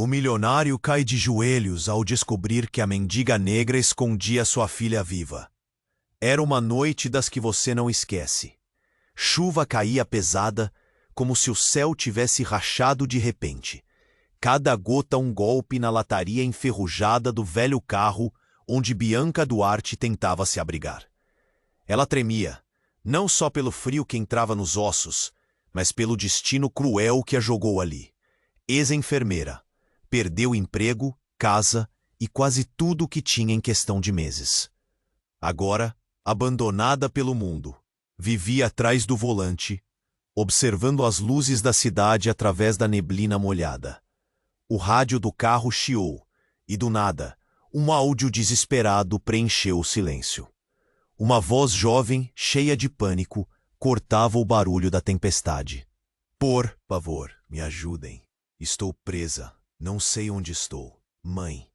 O milionário cai de joelhos ao descobrir que a mendiga negra escondia sua filha viva. Era uma noite das que você não esquece. Chuva caía pesada, como se o céu tivesse rachado de repente. Cada gota um golpe na lataria enferrujada do velho carro onde Bianca Duarte tentava se abrigar. Ela tremia, não só pelo frio que entrava nos ossos, mas pelo destino cruel que a jogou ali. Ex-enfermeira, perdeu emprego, casa e quase tudo o que tinha em questão de meses. Agora, abandonada pelo mundo, vivia atrás do volante, observando as luzes da cidade através da neblina molhada. O rádio do carro chiou, e do nada, um áudio desesperado preencheu o silêncio. Uma voz jovem, cheia de pânico, cortava o barulho da tempestade. Por favor, me ajudem. Estou presa. Não sei onde estou. Mãe.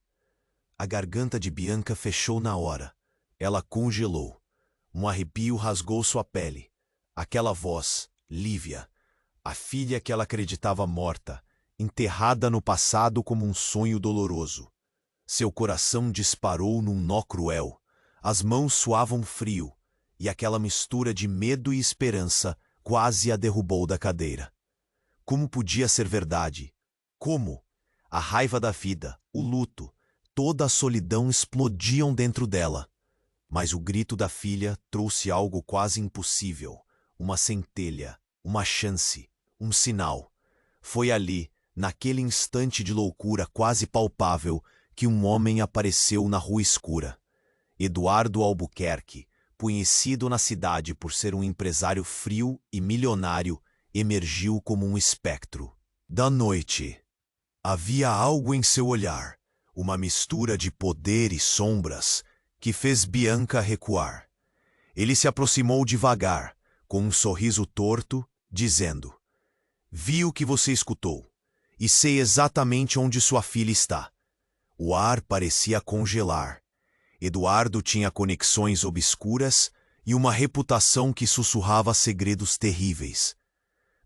A garganta de Bianca fechou na hora. Ela congelou. Um arrepio rasgou sua pele. Aquela voz, Lívia, a filha que ela acreditava morta, enterrada no passado como um sonho doloroso. Seu coração disparou num nó cruel. As mãos suavam frio, e aquela mistura de medo e esperança quase a derrubou da cadeira. Como podia ser verdade? Como? A raiva da vida, o luto, toda a solidão explodiam dentro dela. Mas o grito da filha trouxe algo quase impossível, uma centelha, uma chance, um sinal. Foi ali, naquele instante de loucura quase palpável, que um homem apareceu na rua escura. Eduardo Albuquerque, conhecido na cidade por ser um empresário frio e milionário, emergiu como um espectro. Da noite. Havia algo em seu olhar, uma mistura de poder e sombras, que fez Bianca recuar. Ele se aproximou devagar, com um sorriso torto, dizendo: Vi o que você escutou, e sei exatamente onde sua filha está. O ar parecia congelar. Eduardo tinha conexões obscuras e uma reputação que sussurrava segredos terríveis.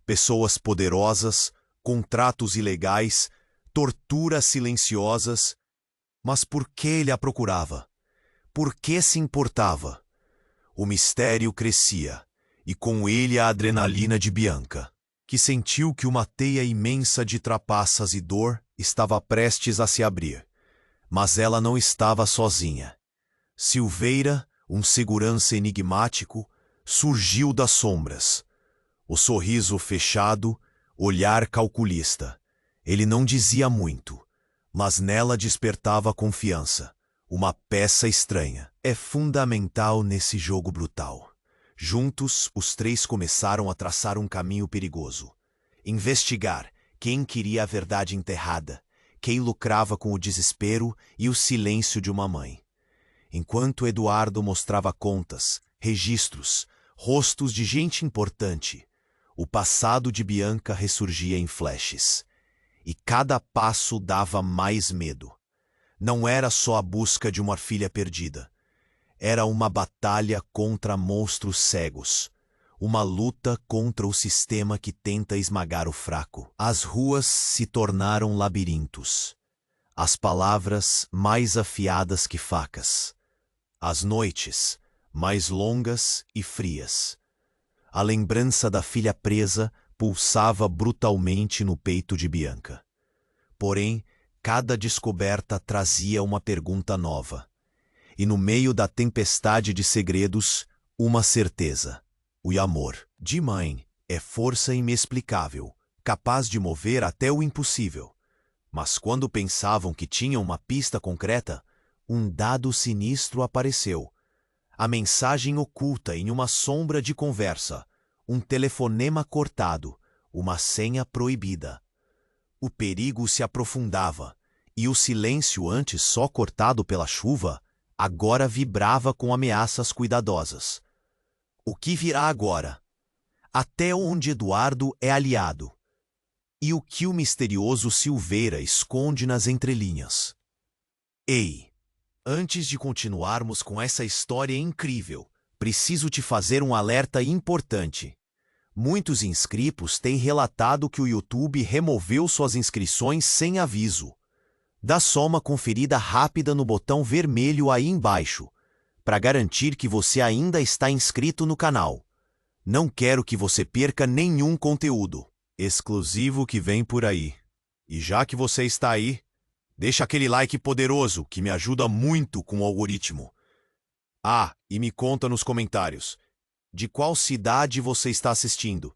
Pessoas poderosas, contratos ilegais, torturas silenciosas. Mas por que ele a procurava? Por que se importava? O mistério crescia, e com ele a adrenalina de Bianca, que sentiu que uma teia imensa de trapaças e dor estava prestes a se abrir. Mas ela não estava sozinha. Silveira, um segurança enigmático, surgiu das sombras. O sorriso fechado, olhar calculista. Ele não dizia muito, mas nela despertava confiança. Uma peça estranha. É fundamental nesse jogo brutal. Juntos, os três começaram a traçar um caminho perigoso. Investigar quem queria a verdade enterrada, quem lucrava com o desespero e o silêncio de uma mãe. Enquanto Eduardo mostrava contas, registros, rostos de gente importante, o passado de Bianca ressurgia em flashes. E cada passo dava mais medo. Não era só a busca de uma filha perdida. Era uma batalha contra monstros cegos. Uma luta contra o sistema que tenta esmagar o fraco. As ruas se tornaram labirintos. As palavras mais afiadas que facas. As noites, mais longas e frias. A lembrança da filha presa pulsava brutalmente no peito de Bianca. Porém, cada descoberta trazia uma pergunta nova. E no meio da tempestade de segredos, uma certeza. O amor de mãe é força inexplicável, capaz de mover até o impossível. Mas quando pensavam que tinham uma pista concreta, um dado sinistro apareceu. A mensagem oculta em uma sombra de conversa, um telefonema cortado, uma senha proibida. O perigo se aprofundava, e o silêncio antes só cortado pela chuva, agora vibrava com ameaças cuidadosas. O que virá agora? Até onde Eduardo é aliado? E o que o misterioso Silveira esconde nas entrelinhas? Ei! Antes de continuarmos com essa história incrível, preciso te fazer um alerta importante. Muitos inscritos têm relatado que o YouTube removeu suas inscrições sem aviso. Dá só uma conferida rápida no botão vermelho aí embaixo, para garantir que você ainda está inscrito no canal. Não quero que você perca nenhum conteúdo exclusivo que vem por aí. E já que você está aí, deixa aquele like poderoso que me ajuda muito com o algoritmo. Ah, e me conta nos comentários, de qual cidade você está assistindo?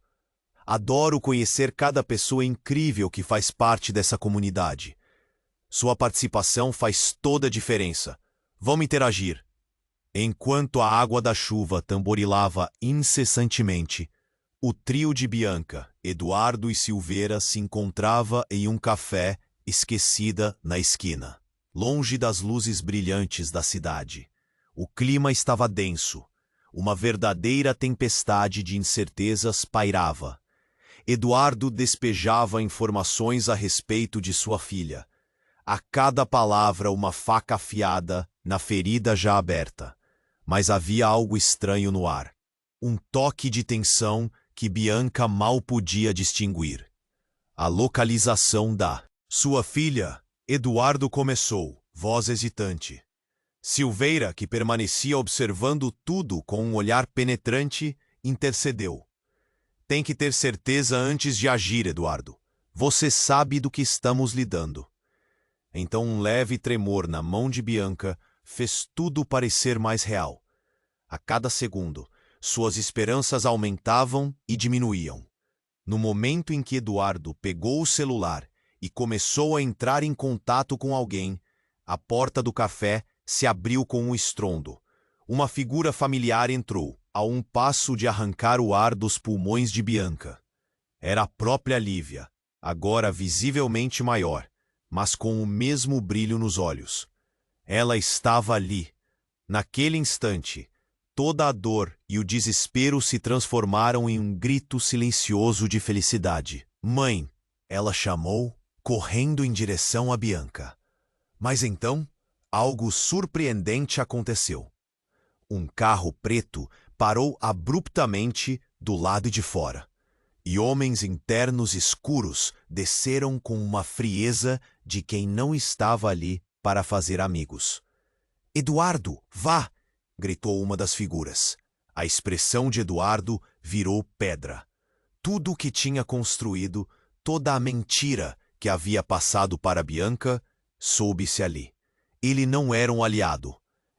Adoro conhecer cada pessoa incrível que faz parte dessa comunidade. Sua participação faz toda a diferença. Vamos interagir. Enquanto a água da chuva tamborilava incessantemente, o trio de Bianca, Eduardo e Silveira se encontrava em um café esquecida na esquina, longe das luzes brilhantes da cidade. O clima estava denso. Uma verdadeira tempestade de incertezas pairava. Eduardo despejava informações a respeito de sua filha. A cada palavra uma faca afiada na ferida já aberta. Mas havia algo estranho no ar. Um toque de tensão que Bianca mal podia distinguir. A localização da sua filha, Eduardo começou, voz hesitante. Silveira, que permanecia observando tudo com um olhar penetrante, intercedeu. Tem que ter certeza antes de agir, Eduardo. Você sabe do que estamos lidando. Então um leve tremor na mão de Bianca fez tudo parecer mais real. A cada segundo, suas esperanças aumentavam e diminuíam. No momento em que Eduardo pegou o celular e começou a entrar em contato com alguém, a porta do café se abriu com um estrondo. Uma figura familiar entrou, a um passo de arrancar o ar dos pulmões de Bianca. Era a própria Lívia, agora visivelmente maior, mas com o mesmo brilho nos olhos. Ela estava ali. Naquele instante, toda a dor e o desespero se transformaram em um grito silencioso de felicidade. Mãe, ela chamou, correndo em direção a Bianca. Mas então, algo surpreendente aconteceu. Um carro preto parou abruptamente do lado de fora, e homens internos escuros desceram com uma frieza de quem não estava ali para fazer amigos. Eduardo, vá! Gritou uma das figuras. A expressão de Eduardo virou pedra. Tudo o que tinha construído, toda a mentira que havia passado para Bianca, soube-se ali. Ele não era um aliado.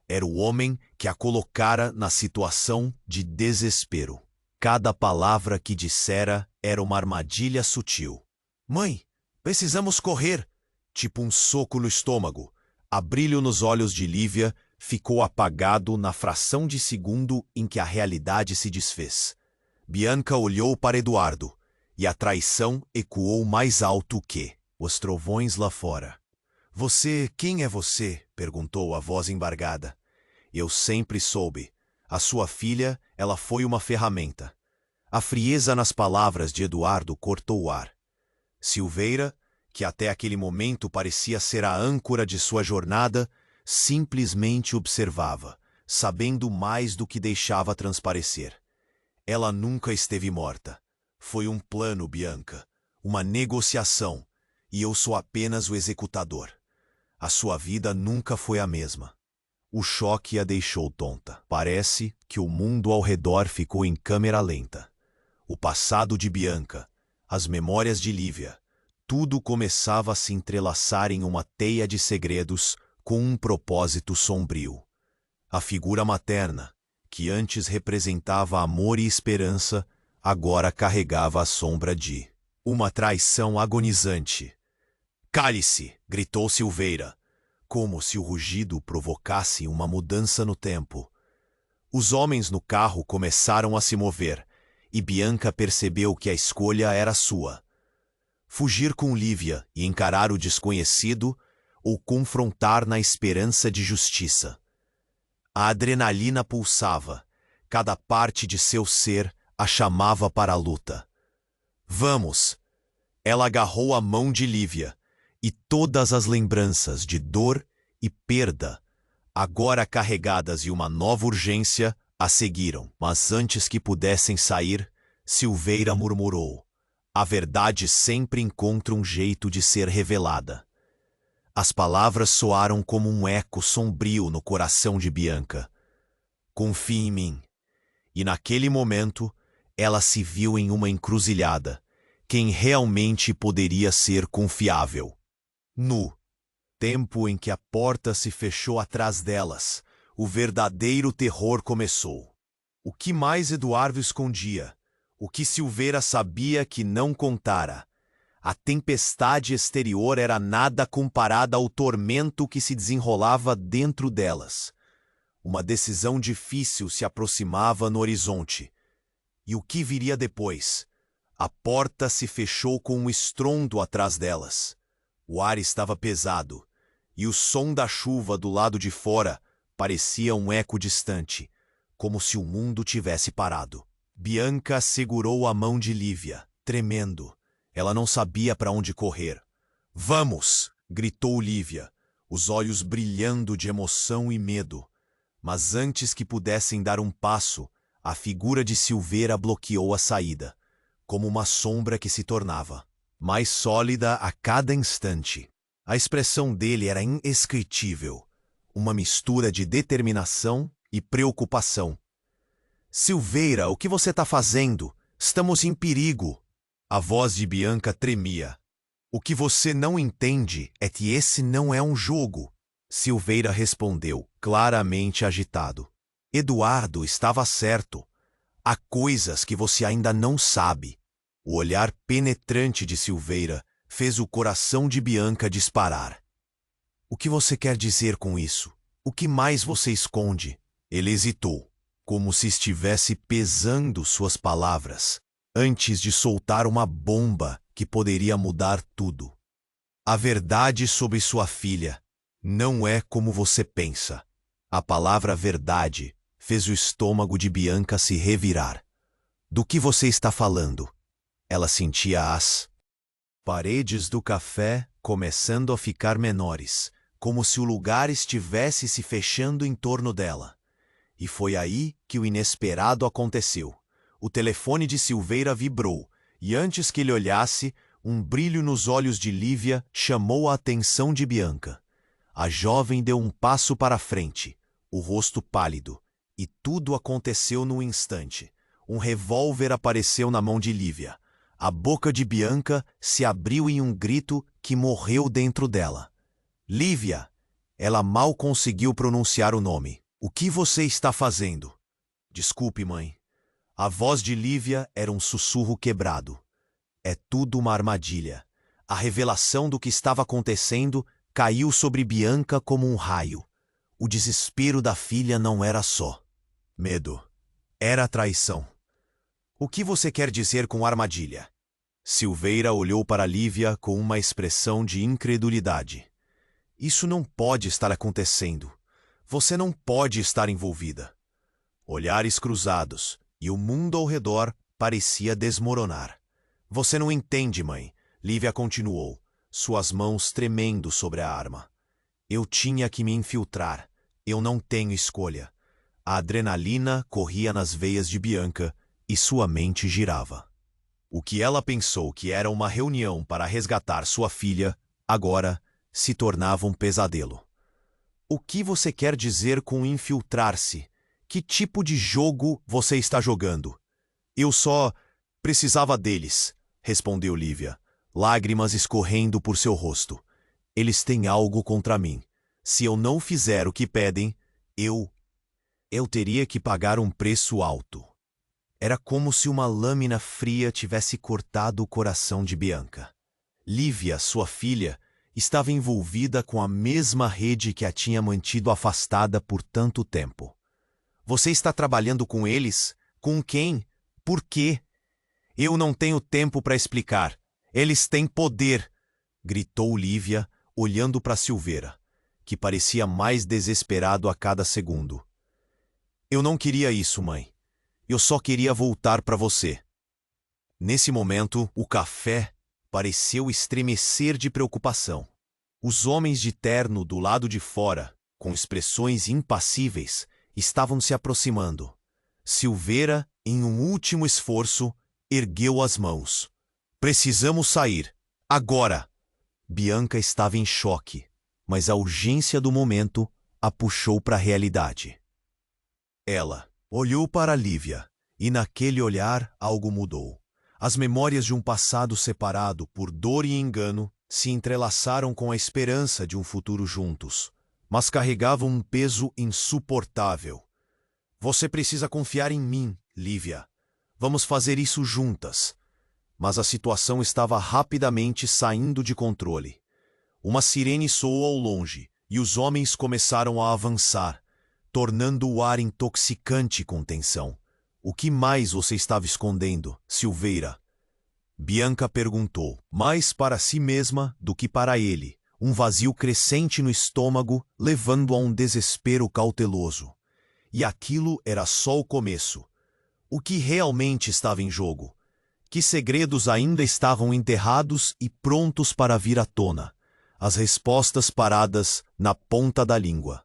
Era o homem que a colocara na situação de desespero. Cada palavra que dissera era uma armadilha sutil. Mãe, precisamos correr! Tipo um soco no estômago. A brilho nos olhos de Lívia ficou apagado na fração de segundo em que a realidade se desfez. Bianca olhou para Eduardo, e a traição ecoou mais alto que os trovões lá fora. Quem é você? Perguntou a voz embargada. Eu sempre soube. A sua filha, ela foi uma ferramenta. A frieza nas palavras de Eduardo cortou o ar. Silveira, que até aquele momento parecia ser a âncora de sua jornada, simplesmente observava, sabendo mais do que deixava transparecer. Ela nunca esteve morta. Foi um plano, Bianca, uma negociação, e eu sou apenas o executador. A sua vida nunca foi a mesma. O choque a deixou tonta. Parece que o mundo ao redor ficou em câmera lenta. O passado de Bianca, as memórias de Lívia, tudo começava a se entrelaçar em uma teia de segredos com um propósito sombrio. A figura materna, que antes representava amor e esperança, agora carregava a sombra de uma traição agonizante. Cale-se! Gritou Silveira, como se o rugido provocasse uma mudança no tempo. Os homens no carro começaram a se mover, e Bianca percebeu que a escolha era sua. Fugir com Lívia e encarar o desconhecido, ou confrontar na esperança de justiça. A adrenalina pulsava, cada parte de seu ser a chamava para a luta. Vamos! Ela agarrou a mão de Lívia, e todas as lembranças de dor e perda, agora carregadas em uma nova urgência, a seguiram. Mas antes que pudessem sair, Silveira murmurou. A verdade sempre encontra um jeito de ser revelada. As palavras soaram como um eco sombrio no coração de Bianca. Confie em mim. E naquele momento, ela se viu em uma encruzilhada. Quem realmente poderia ser confiável? No tempo em que a porta se fechou atrás delas, o verdadeiro terror começou. O que mais Eduardo escondia? O que Silveira sabia que não contara? A tempestade exterior era nada comparada ao tormento que se desenrolava dentro delas. Uma decisão difícil se aproximava no horizonte. E o que viria depois? A porta se fechou com um estrondo atrás delas. O ar estava pesado, e o som da chuva do lado de fora parecia um eco distante, como se o mundo tivesse parado. Bianca segurou a mão de Lívia, tremendo. Ela não sabia para onde correr. "Vamos!" gritou Lívia, os olhos brilhando de emoção e medo. Mas antes que pudessem dar um passo, a figura de Silveira bloqueou a saída, como uma sombra que se tornava mais sólida a cada instante. A expressão dele era indescritível, uma mistura de determinação e preocupação. "Silveira, o que você está fazendo? Estamos em perigo." A voz de Bianca tremia. "O que você não entende é que esse não é um jogo." Silveira respondeu, claramente agitado. "Eduardo estava certo. Há coisas que você ainda não sabe." O olhar penetrante de Silveira fez o coração de Bianca disparar. "O que você quer dizer com isso? O que mais você esconde?" Ele hesitou, como se estivesse pesando suas palavras, antes de soltar uma bomba que poderia mudar tudo. "A verdade sobre sua filha não é como você pensa." A palavra verdade fez o estômago de Bianca se revirar. "Do que você está falando?" Ela sentia as paredes do café começando a ficar menores, como se o lugar estivesse se fechando em torno dela. E foi aí que o inesperado aconteceu. O telefone de Silveira vibrou, e antes que ele olhasse, um brilho nos olhos de Lívia chamou a atenção de Bianca. A jovem deu um passo para frente, o rosto pálido, e tudo aconteceu num instante. Um revólver apareceu na mão de Lívia. A boca de Bianca se abriu em um grito que morreu dentro dela. "Lívia!" Ela mal conseguiu pronunciar o nome. "O que você está fazendo?" "Desculpe, mãe." A voz de Lívia era um sussurro quebrado. "É tudo uma armadilha." A revelação do que estava acontecendo caiu sobre Bianca como um raio. O desespero da filha não era só medo. Era traição. "O que você quer dizer com armadilha?" Silveira olhou para Lívia com uma expressão de incredulidade. "Isso não pode estar acontecendo. Você não pode estar envolvida." Olhares cruzados, e o mundo ao redor parecia desmoronar. "Você não entende, mãe." Lívia continuou, suas mãos tremendo sobre a arma. "Eu tinha que me infiltrar. Eu não tenho escolha." A adrenalina corria nas veias de Bianca e sua mente girava. O que ela pensou que era uma reunião para resgatar sua filha, agora se tornava um pesadelo. "O que você quer dizer com infiltrar-se? Que tipo de jogo você está jogando?" "Eu só precisava deles", respondeu Lívia, lágrimas escorrendo por seu rosto. "Eles têm algo contra mim. Se eu não fizer o que pedem, eu teria que pagar um preço alto." Era como se uma lâmina fria tivesse cortado o coração de Bianca. Lívia, sua filha, estava envolvida com a mesma rede que a tinha mantido afastada por tanto tempo. "Você está trabalhando com eles? Com quem? Por quê?" "Eu não tenho tempo para explicar. Eles têm poder!" gritou Lívia, olhando para Silveira, que parecia mais desesperado a cada segundo. "Eu não queria isso, mãe. Eu só queria voltar para você." Nesse momento, o café pareceu estremecer de preocupação. Os homens de terno do lado de fora, com expressões impassíveis, estavam se aproximando. Silveira, em um último esforço, ergueu as mãos. Precisamos sair. Agora! Bianca estava em choque, mas a urgência do momento a puxou para a realidade. Ela olhou para Lívia, e naquele olhar algo mudou. As memórias de um passado separado por dor e engano se entrelaçaram com a esperança de um futuro juntos, mas carregavam um peso insuportável. Você precisa confiar em mim, Lívia. Vamos fazer isso juntas. Mas a situação estava rapidamente saindo de controle. Uma sirene soou ao longe, e os homens começaram a avançar, tornando o ar intoxicante com tensão. O que mais você estava escondendo, Silveira? Bianca perguntou, mais para si mesma do que para ele, um vazio crescente no estômago, levando a um desespero cauteloso. E aquilo era só o começo. O que realmente estava em jogo? Que segredos ainda estavam enterrados e prontos para vir à tona? As respostas paradas na ponta da língua.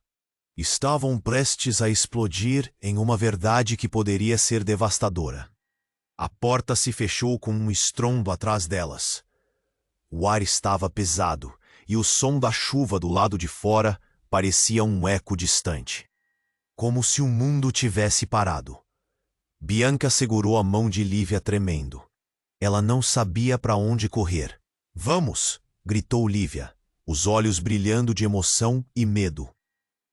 Estavam prestes a explodir em uma verdade que poderia ser devastadora. A porta se fechou com um estrondo atrás delas. O ar estava pesado, e o som da chuva do lado de fora parecia um eco distante. Como se o mundo tivesse parado. Bianca segurou a mão de Lívia tremendo. Ela não sabia para onde correr. Vamos! Gritou Lívia, os olhos brilhando de emoção e medo.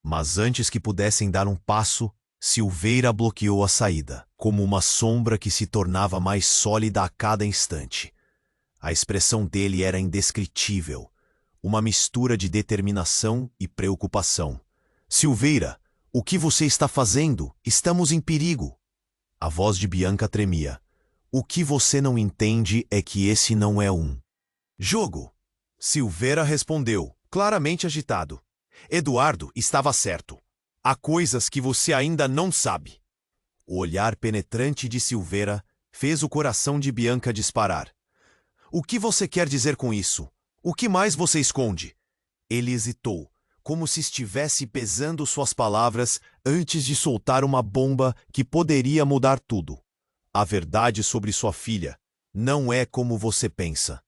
Mas antes que pudessem dar um passo, Silveira bloqueou a saída, como uma sombra que se tornava mais sólida a cada instante. A expressão dele era indescritível, uma mistura de determinação e preocupação. Silveira, o que você está fazendo? Estamos em perigo. A voz de Bianca tremia. O que você não entende é que esse não é um jogo. Silveira respondeu, claramente agitado. Eduardo estava certo. Há coisas que você ainda não sabe. O olhar penetrante de Silveira fez o coração de Bianca disparar. O que você quer dizer com isso? O que mais você esconde? Ele hesitou, como se estivesse pesando suas palavras antes de soltar uma bomba que poderia mudar tudo. A verdade sobre sua filha não é como você pensa.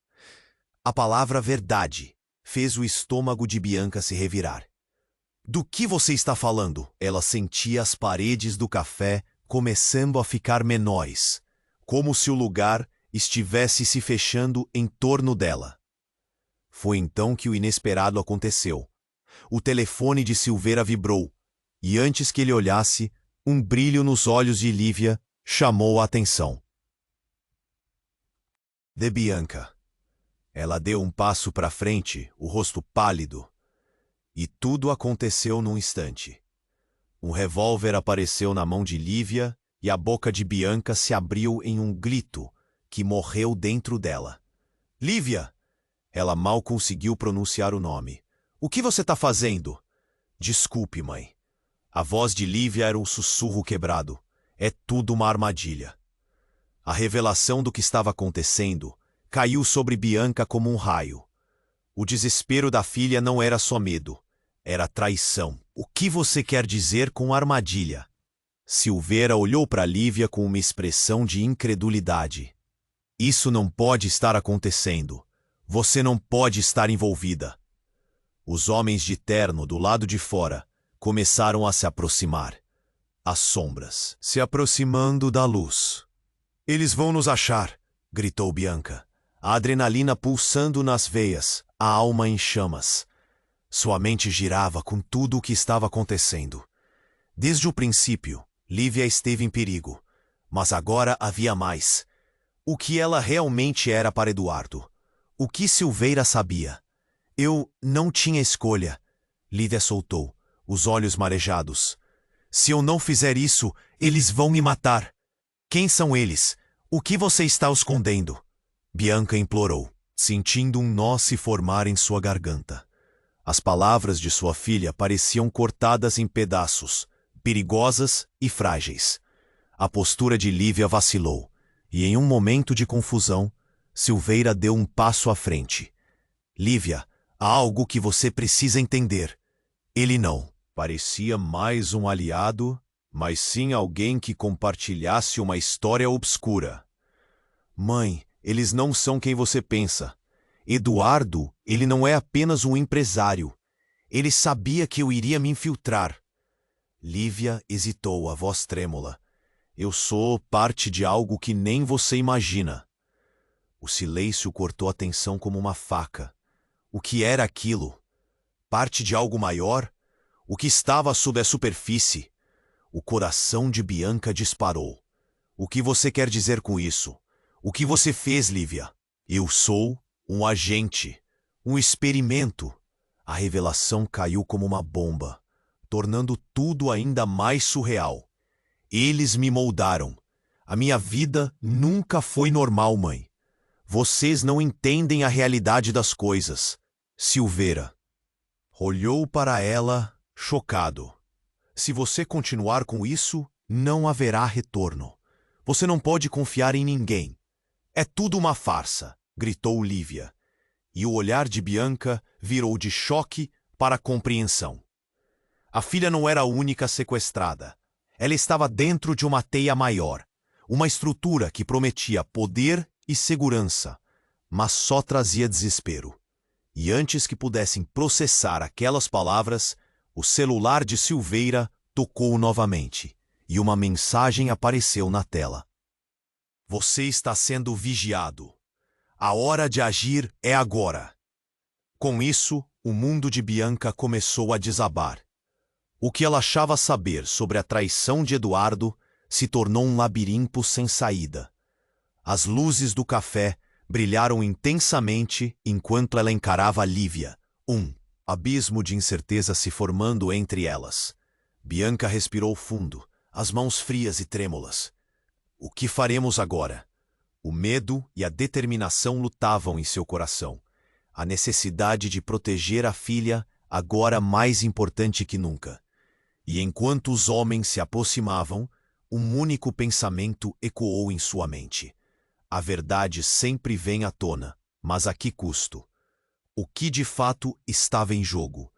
A palavra verdade fez o estômago de Bianca se revirar. Do que você está falando? Ela sentia as paredes do café começando a ficar menores, como se o lugar estivesse se fechando em torno dela. Foi então que o inesperado aconteceu. O telefone de Silveira vibrou, e antes que ele olhasse, um brilho nos olhos de Lívia chamou a atenção. De Bianca. Ela deu um passo para frente, o rosto pálido. E tudo aconteceu num instante. Um revólver apareceu na mão de Lívia e a boca de Bianca se abriu em um grito que morreu dentro dela. Lívia! Ela mal conseguiu pronunciar o nome. O que você está fazendo? Desculpe, mãe. A voz de Lívia era um sussurro quebrado. É tudo uma armadilha. A revelação do que estava acontecendo caiu sobre Bianca como um raio. O desespero da filha não era só medo, era traição. O que você quer dizer com armadilha? Silveira olhou para Lívia com uma expressão de incredulidade. Isso não pode estar acontecendo. Você não pode estar envolvida. Os homens de terno do lado de fora começaram a se aproximar. As sombras se aproximando da luz. Eles vão nos achar, gritou Bianca. A adrenalina pulsando nas veias, a alma em chamas. Sua mente girava com tudo o que estava acontecendo. Desde o princípio, Lívia esteve em perigo, mas agora havia mais. O que ela realmente era para Eduardo? O que Silveira sabia? Eu não tinha escolha. Lívia soltou, os olhos marejados. Se eu não fizer isso, eles vão me matar. Quem são eles? O que você está escondendo? Bianca implorou, sentindo um nó se formar em sua garganta. As palavras de sua filha pareciam cortadas em pedaços, perigosas e frágeis. A postura de Lívia vacilou, e em um momento de confusão, Silveira deu um passo à frente. Lívia, há algo que você precisa entender. Ele não parecia mais um aliado, mas sim alguém que compartilhasse uma história obscura. Mãe, eles não são quem você pensa. Eduardo, ele não é apenas um empresário. Ele sabia que eu iria me infiltrar. Lívia hesitou, a voz trêmula. Eu sou parte de algo que nem você imagina. O silêncio cortou a tensão como uma faca. O que era aquilo? Parte de algo maior? O que estava sob a superfície? O coração de Bianca disparou. O que você quer dizer com isso? O que você fez, Lívia? Eu sou um agente, um experimento. A revelação caiu como uma bomba, tornando tudo ainda mais surreal. Eles me moldaram. A minha vida nunca foi normal, mãe. Vocês não entendem a realidade das coisas. Silveira olhou para ela, chocado. Se você continuar com isso, não haverá retorno. Você não pode confiar em ninguém. É tudo uma farsa, gritou Lívia. E o olhar de Bianca virou de choque para compreensão. A filha não era a única sequestrada. Ela estava dentro de uma teia maior, uma estrutura que prometia poder e segurança, mas só trazia desespero. E antes que pudessem processar aquelas palavras, o celular de Silveira tocou novamente, e uma mensagem apareceu na tela. Você está sendo vigiado. A hora de agir é agora. Com isso, o mundo de Bianca começou a desabar. O que ela achava saber sobre a traição de Eduardo se tornou um labirinto sem saída. As luzes do café brilharam intensamente enquanto ela encarava Lívia, um abismo de incerteza se formando entre elas. Bianca respirou fundo, as mãos frias e trêmulas. O que faremos agora? O medo e a determinação lutavam em seu coração. A necessidade de proteger a filha, agora mais importante que nunca. E enquanto os homens se aproximavam, um único pensamento ecoou em sua mente. A verdade sempre vem à tona, mas a que custo? O que de fato estava em jogo?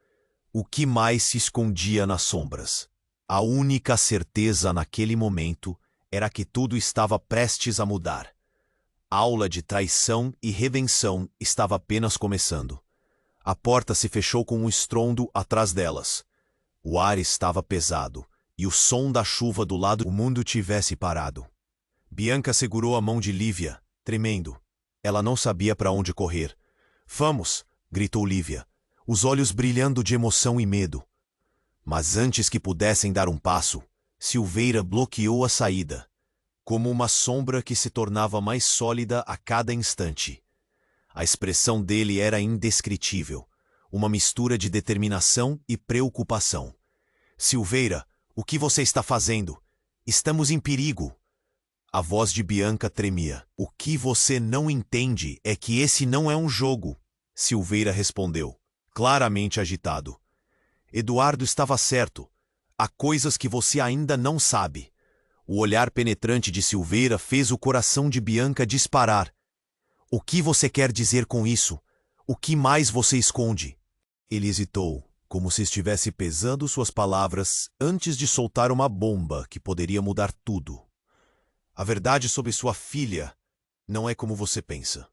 O que mais se escondia nas sombras? A única certeza naquele momento era que tudo estava prestes a mudar. A aula de traição e redenção estava apenas começando. A porta se fechou com um estrondo atrás delas. O ar estava pesado, e o som da chuva do lado do mundo tivesse parado. Bianca segurou a mão de Lívia, tremendo. Ela não sabia para onde correr. Vamos! Gritou Lívia, os olhos brilhando de emoção e medo. Mas antes que pudessem dar um passo, Silveira bloqueou a saída, como uma sombra que se tornava mais sólida a cada instante. A expressão dele era indescritível, uma mistura de determinação e preocupação. Silveira, o que você está fazendo? Estamos em perigo. A voz de Bianca tremia. O que você não entende é que esse não é um jogo. Silveira respondeu, claramente agitado. Eduardo estava certo. Há coisas que você ainda não sabe. O olhar penetrante de Silveira fez o coração de Bianca disparar. O que você quer dizer com isso? O que mais você esconde? Ele hesitou, como se estivesse pesando suas palavras antes de soltar uma bomba que poderia mudar tudo. A verdade sobre sua filha não é como você pensa.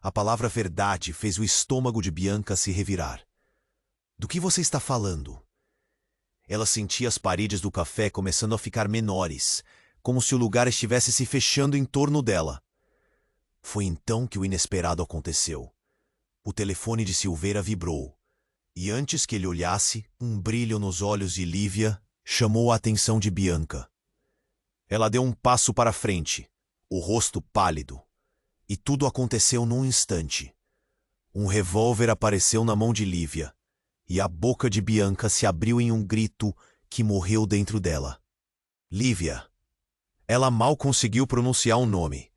A palavra verdade fez o estômago de Bianca se revirar. Do que você está falando? Ela sentia as paredes do café começando a ficar menores, como se o lugar estivesse se fechando em torno dela. Foi então que o inesperado aconteceu. O telefone de Silveira vibrou, e antes que ele olhasse, um brilho nos olhos de Lívia chamou a atenção de Bianca. Ela deu um passo para frente, o rosto pálido, e tudo aconteceu num instante. Um revólver apareceu na mão de Lívia, e a boca de Bianca se abriu em um grito que morreu dentro dela. Lívia. Ela mal conseguiu pronunciar um nome.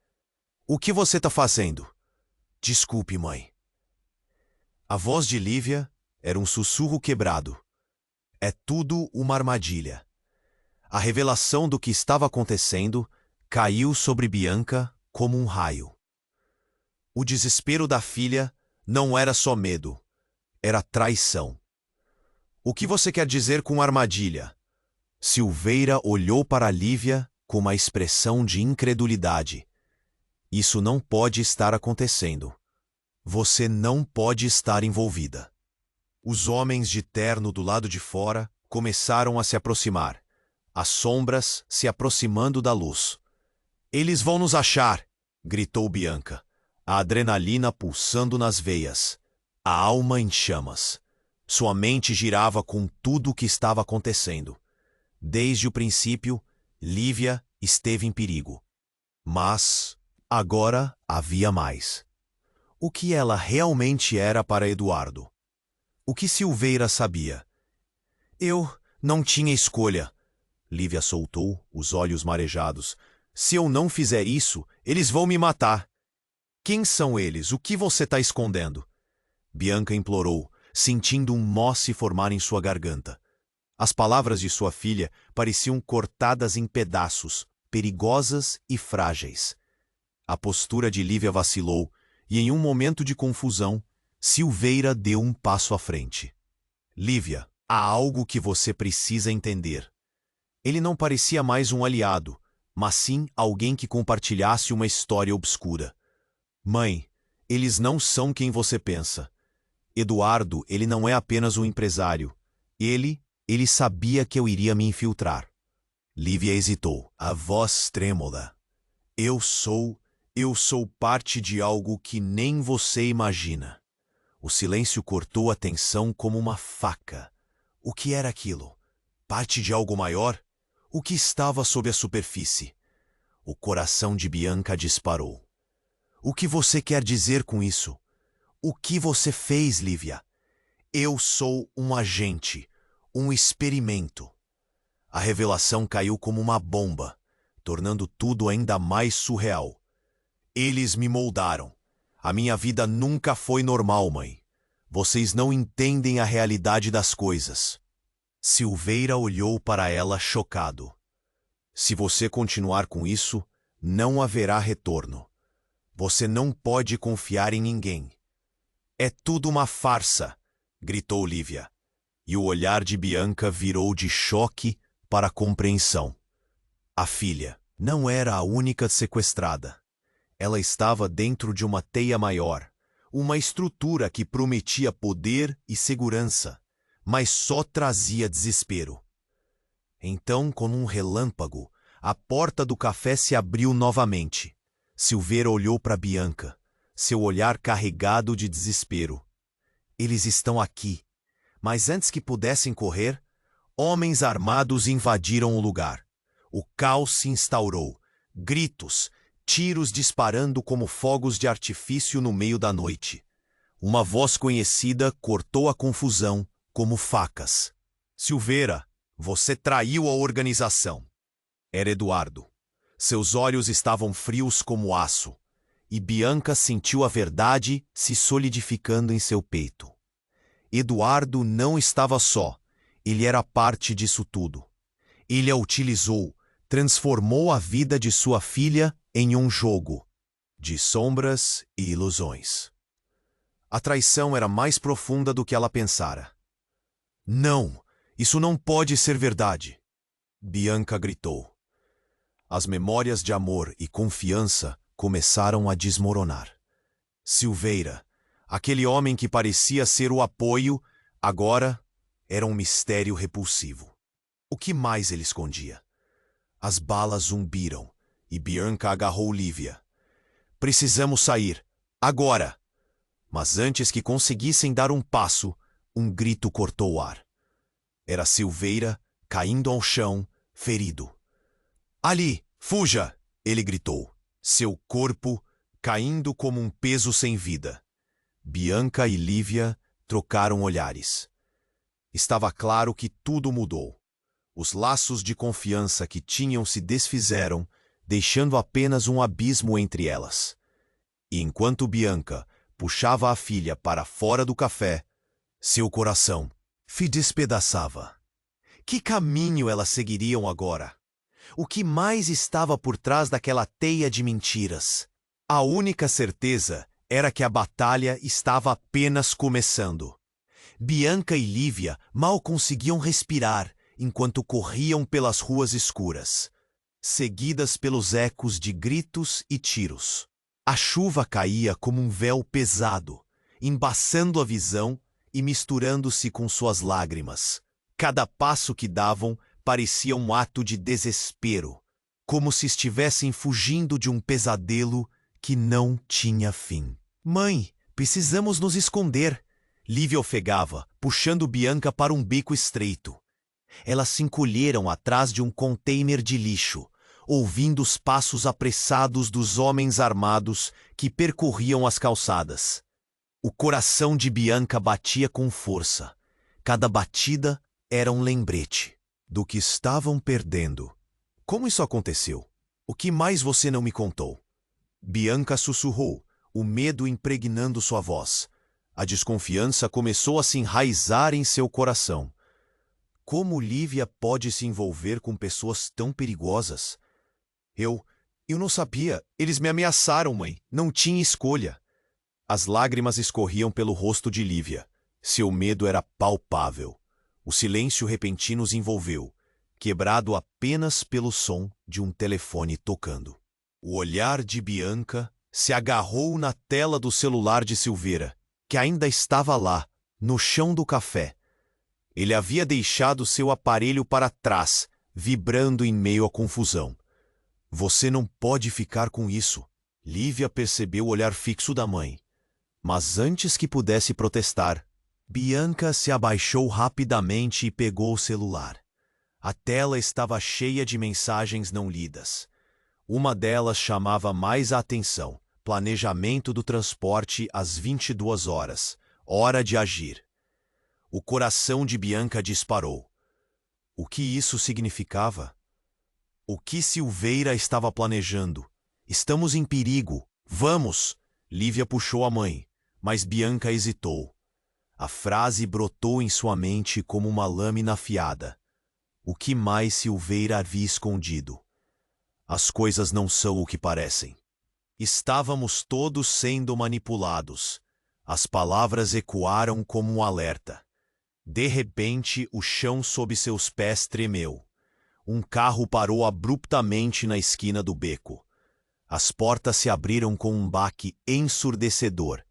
O que você está fazendo? Desculpe, mãe. A voz de Lívia era um sussurro quebrado. É tudo uma armadilha. A revelação do que estava acontecendo caiu sobre Bianca como um raio. O desespero da filha não era só medo, era traição. O que você quer dizer com armadilha? Silveira olhou para Lívia com uma expressão de incredulidade. Isso não pode estar acontecendo. Você não pode estar envolvida. Os homens de terno do lado de fora começaram a se aproximar, as sombras se aproximando da luz. Eles vão nos achar! Gritou Bianca, a adrenalina pulsando nas veias, a alma em chamas. Sua mente girava com tudo o que estava acontecendo. Desde o princípio, Lívia esteve em perigo. Mas agora havia mais. O que ela realmente era para Eduardo? O que Silveira sabia? Eu não tinha escolha. Lívia soltou, os olhos marejados. Se eu não fizer isso, eles vão me matar. Quem são eles? O que você está escondendo? Bianca implorou, sentindo um nó se formar em sua garganta. As palavras de sua filha pareciam cortadas em pedaços, perigosas e frágeis. A postura de Lívia vacilou e, em um momento de confusão, Silveira deu um passo à frente. Lívia, há algo que você precisa entender. Ele não parecia mais um aliado, mas sim alguém que compartilhasse uma história obscura. Mãe, eles não são quem você pensa. Eduardo, ele não é apenas um empresário. Ele sabia que eu iria me infiltrar. Lívia hesitou, a voz trêmula. Eu sou parte de algo que nem você imagina. O silêncio cortou a tensão como uma faca. O que era aquilo? Parte de algo maior? O que estava sob a superfície? O coração de Bianca disparou. O que você quer dizer com isso? O que você fez, Lívia? Eu sou um agente, um experimento. A revelação caiu como uma bomba, tornando tudo ainda mais surreal. Eles me moldaram. A minha vida nunca foi normal, mãe. Vocês não entendem a realidade das coisas. Silveira olhou para ela chocado. Se você continuar com isso, não haverá retorno. Você não pode confiar em ninguém. É tudo uma farsa, gritou Lívia. E o olhar de Bianca virou de choque para compreensão. A filha não era a única sequestrada. Ela estava dentro de uma teia maior, uma estrutura que prometia poder e segurança, mas só trazia desespero. Então, com um relâmpago, a porta do café se abriu novamente. Silveira olhou para Bianca, seu olhar carregado de desespero. Eles estão aqui, mas antes que pudessem correr, homens armados invadiram o lugar. O caos se instaurou, gritos, tiros disparando como fogos de artifício no meio da noite. Uma voz conhecida cortou a confusão como facas. Silveira, você traiu a organização. Era Eduardo. Seus olhos estavam frios como aço, e Bianca sentiu a verdade se solidificando em seu peito. Eduardo não estava só, ele era parte disso tudo. Ele a utilizou, transformou a vida de sua filha em um jogo de sombras e ilusões. A traição era mais profunda do que ela pensara. Não, isso não pode ser verdade, Bianca gritou. As memórias de amor e confiança começaram a desmoronar. Silveira, aquele homem que parecia ser o apoio, agora era um mistério repulsivo. O que mais ele escondia? As balas zumbiram e Bianca agarrou Lívia. Precisamos sair, agora! Mas antes que conseguissem dar um passo, um grito cortou o ar. Era Silveira caindo ao chão, ferido. Ali, fuja! Ele gritou, seu corpo caindo como um peso sem vida. Bianca e Lívia trocaram olhares. Estava claro que tudo mudou. Os laços de confiança que tinham se desfizeram, deixando apenas um abismo entre elas. E enquanto Bianca puxava a filha para fora do café, seu coração se despedaçava. Que caminho elas seguiriam agora? O que mais estava por trás daquela teia de mentiras? A única certeza era que a batalha estava apenas começando. Bianca e Lívia mal conseguiam respirar enquanto corriam pelas ruas escuras, seguidas pelos ecos de gritos e tiros. A chuva caía como um véu pesado, embaçando a visão e misturando-se com suas lágrimas. Cada passo que davam parecia um ato de desespero, como se estivessem fugindo de um pesadelo que não tinha fim. Mãe, precisamos nos esconder, Lívia ofegava, puxando Bianca para um beco estreito. Elas se encolheram atrás de um container de lixo, ouvindo os passos apressados dos homens armados que percorriam as calçadas. O coração de Bianca batia com força. Cada batida era um lembrete do que estavam perdendo. Como isso aconteceu? O que mais você não me contou? Bianca sussurrou, o medo impregnando sua voz. A desconfiança começou a se enraizar em seu coração. Como Lívia pode se envolver com pessoas tão perigosas? Eu não sabia. Eles me ameaçaram, mãe. Não tinha escolha. As lágrimas escorriam pelo rosto de Lívia. Seu medo era palpável. O silêncio repentino os envolveu, quebrado apenas pelo som de um telefone tocando. O olhar de Bianca se agarrou na tela do celular de Silveira, que ainda estava lá, no chão do café. Ele havia deixado seu aparelho para trás, vibrando em meio à confusão. Você não pode ficar com isso. Lívia percebeu o olhar fixo da mãe. Mas antes que pudesse protestar, Bianca se abaixou rapidamente e pegou o celular. A tela estava cheia de mensagens não lidas. Uma delas chamava mais a atenção. Planejamento do transporte às 22 horas. Hora de agir. O coração de Bianca disparou. O que isso significava? O que Silveira estava planejando? Estamos em perigo. Vamos! Lívia puxou a mãe, mas Bianca hesitou. A frase brotou em sua mente como uma lâmina afiada. O que mais Silveira havia escondido? As coisas não são o que parecem. Estávamos todos sendo manipulados. As palavras ecoaram como um alerta. De repente, o chão sob seus pés tremeu. Um carro parou abruptamente na esquina do beco. As portas se abriram com um baque ensurdecedor,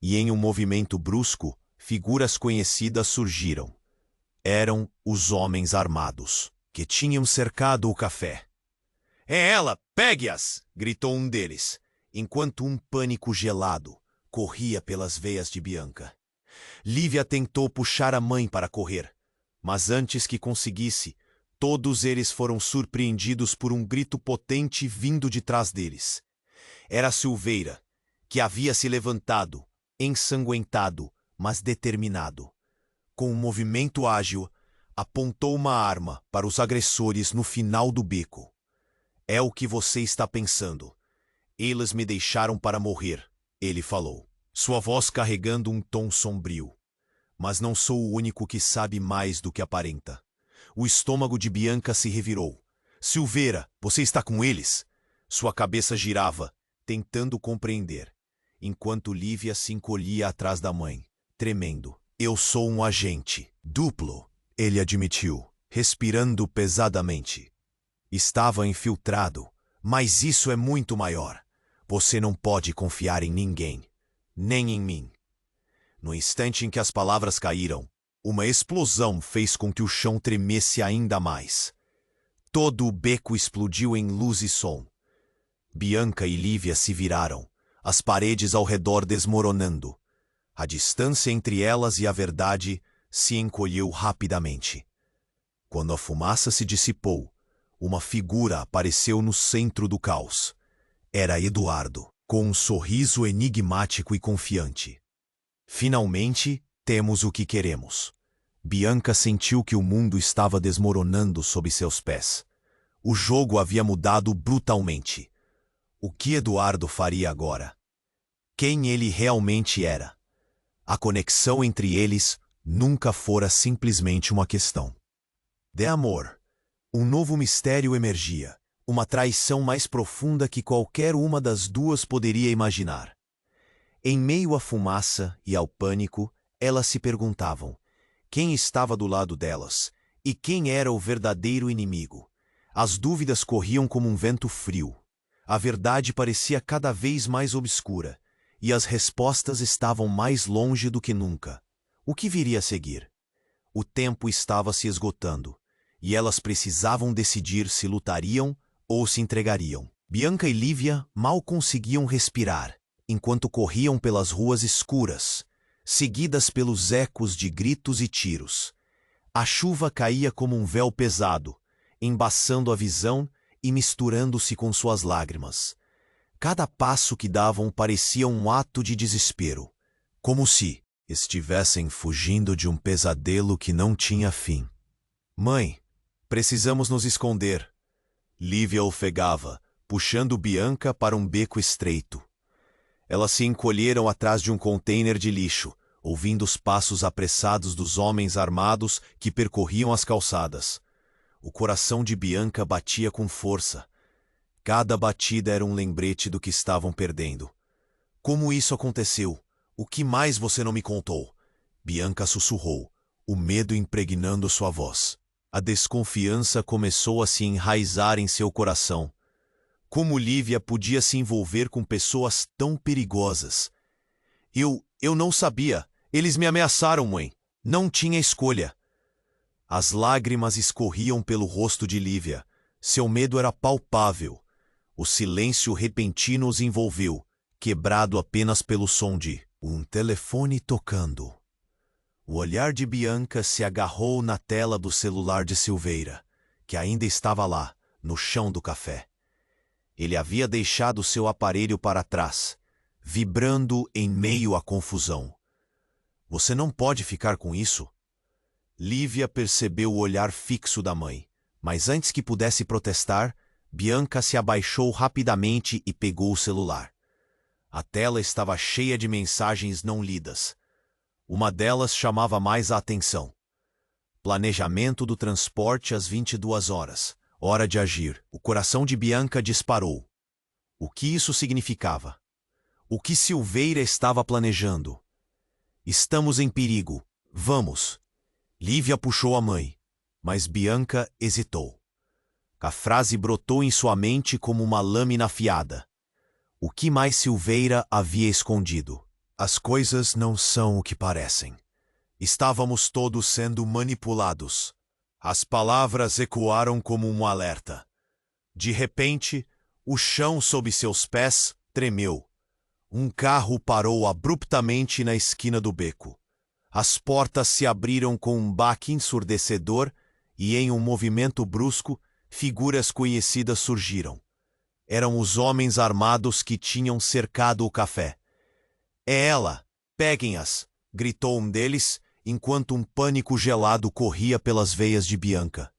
e em um movimento brusco, figuras conhecidas surgiram. Eram os homens armados, que tinham cercado o café. "É ela! Pegue-as!" gritou um deles, enquanto um pânico gelado corria pelas veias de Bianca. Lívia tentou puxar a mãe para correr, mas antes que conseguisse, todos eles foram surpreendidos por um grito potente vindo de trás deles. Era Silveira, que havia se levantado, ensanguentado, mas determinado. Com um movimento ágil, apontou uma arma para os agressores no final do beco. "É o que você está pensando. Eles me deixaram para morrer", ele falou, sua voz carregando um tom sombrio. "Mas não sou o único que sabe mais do que aparenta." O estômago de Bianca se revirou. "Silveira, você está com eles?" Sua cabeça girava, tentando compreender, enquanto Lívia se encolhia atrás da mãe, tremendo. "Eu sou um agente duplo", ele admitiu, respirando pesadamente. "Estava infiltrado, mas isso é muito maior. Você não pode confiar em ninguém, nem em mim." No instante em que as palavras caíram, uma explosão fez com que o chão tremesse ainda mais. Todo o beco explodiu em luz e som. Bianca e Lívia se viraram, as paredes ao redor desmoronando. A distância entre elas e a verdade se encolheu rapidamente. Quando a fumaça se dissipou, uma figura apareceu no centro do caos. Era Eduardo, com um sorriso enigmático e confiante. "Finalmente, temos o que queremos." Bianca sentiu que o mundo estava desmoronando sob seus pés. O jogo havia mudado brutalmente. O que Eduardo faria agora? Quem ele realmente era? A conexão entre eles nunca fora simplesmente uma questão de amor. Um novo mistério emergia, uma traição mais profunda que qualquer uma das duas poderia imaginar. Em meio à fumaça e ao pânico, elas se perguntavam quem estava do lado delas e quem era o verdadeiro inimigo. As dúvidas corriam como um vento frio. A verdade parecia cada vez mais obscura, e as respostas estavam mais longe do que nunca. O que viria a seguir? O tempo estava se esgotando, e elas precisavam decidir se lutariam ou se entregariam. Bianca e Lívia mal conseguiam respirar, enquanto corriam pelas ruas escuras, seguidas pelos ecos de gritos e tiros. A chuva caía como um véu pesado, embaçando a visão e misturando-se com suas lágrimas. Cada passo que davam parecia um ato de desespero, como se estivessem fugindo de um pesadelo que não tinha fim. Mãe, precisamos nos esconder. Lívia ofegava, puxando Bianca para um beco estreito. Elas se encolheram atrás de um container de lixo, ouvindo os passos apressados dos homens armados que percorriam as calçadas. O coração de Bianca batia com força. Cada batida era um lembrete do que estavam perdendo. Como isso aconteceu? O que mais você não me contou? Bianca sussurrou, o medo impregnando sua voz. A desconfiança começou a se enraizar em seu coração. Como Lívia podia se envolver com pessoas tão perigosas? Eu não sabia. Eles me ameaçaram, mãe. Não tinha escolha. As lágrimas escorriam pelo rosto de Lívia. Seu medo era palpável. O silêncio repentino os envolveu, quebrado apenas pelo som de um telefone tocando. O olhar de Bianca se agarrou na tela do celular de Silveira, que ainda estava lá, no chão do café. Ele havia deixado seu aparelho para trás, vibrando em meio à confusão. Você não pode ficar com isso? Lívia percebeu o olhar fixo da mãe, mas antes que pudesse protestar, Bianca se abaixou rapidamente e pegou o celular. A tela estava cheia de mensagens não lidas. Uma delas chamava mais a atenção. Planejamento do transporte às 22 horas. Hora de agir. O coração de Bianca disparou. O que isso significava? O que Silveira estava planejando? Estamos em perigo. Vamos. Lívia puxou a mãe, mas Bianca hesitou. A frase brotou em sua mente como uma lâmina afiada. O que mais Silveira havia escondido? As coisas não são o que parecem. Estávamos todos sendo manipulados. As palavras ecoaram como um alerta. De repente, o chão sob seus pés tremeu. Um carro parou abruptamente na esquina do beco. As portas se abriram com um baque ensurdecedor e, em um movimento brusco, figuras conhecidas surgiram. Eram os homens armados que tinham cercado o café. É ela! Peguem-as! Gritou um deles, enquanto um pânico gelado corria pelas veias de Bianca.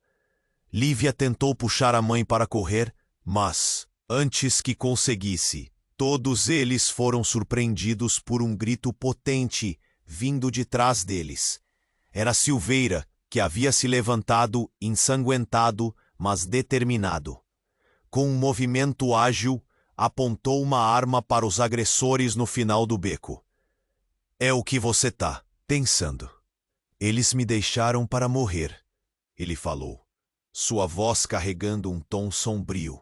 Lívia tentou puxar a mãe para correr, mas, antes que conseguisse, todos eles foram surpreendidos por um grito potente vindo de trás deles. Era Silveira, que havia se levantado, ensanguentado, mas determinado. Com um movimento ágil, apontou uma arma para os agressores no final do beco. É o que você tá pensando. Eles me deixaram para morrer, ele falou, sua voz carregando um tom sombrio.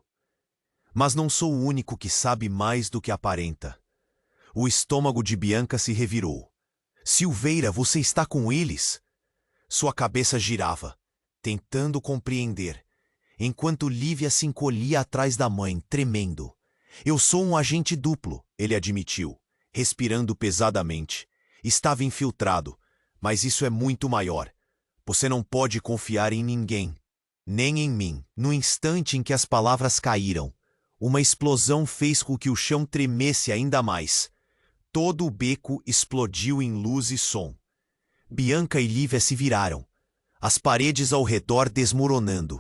Mas não sou o único que sabe mais do que aparenta. O estômago de Bianca se revirou. Silveira, você está com eles? Sua cabeça girava, tentando compreender, enquanto Lívia se encolhia atrás da mãe, tremendo. Eu sou um agente duplo, ele admitiu, respirando pesadamente. Estava infiltrado, mas isso é muito maior. Você não pode confiar em ninguém, nem em mim. No instante em que as palavras caíram, uma explosão fez com que o chão tremesse ainda mais. Todo o beco explodiu em luz e som. Bianca e Lívia se viraram, as paredes ao redor desmoronando.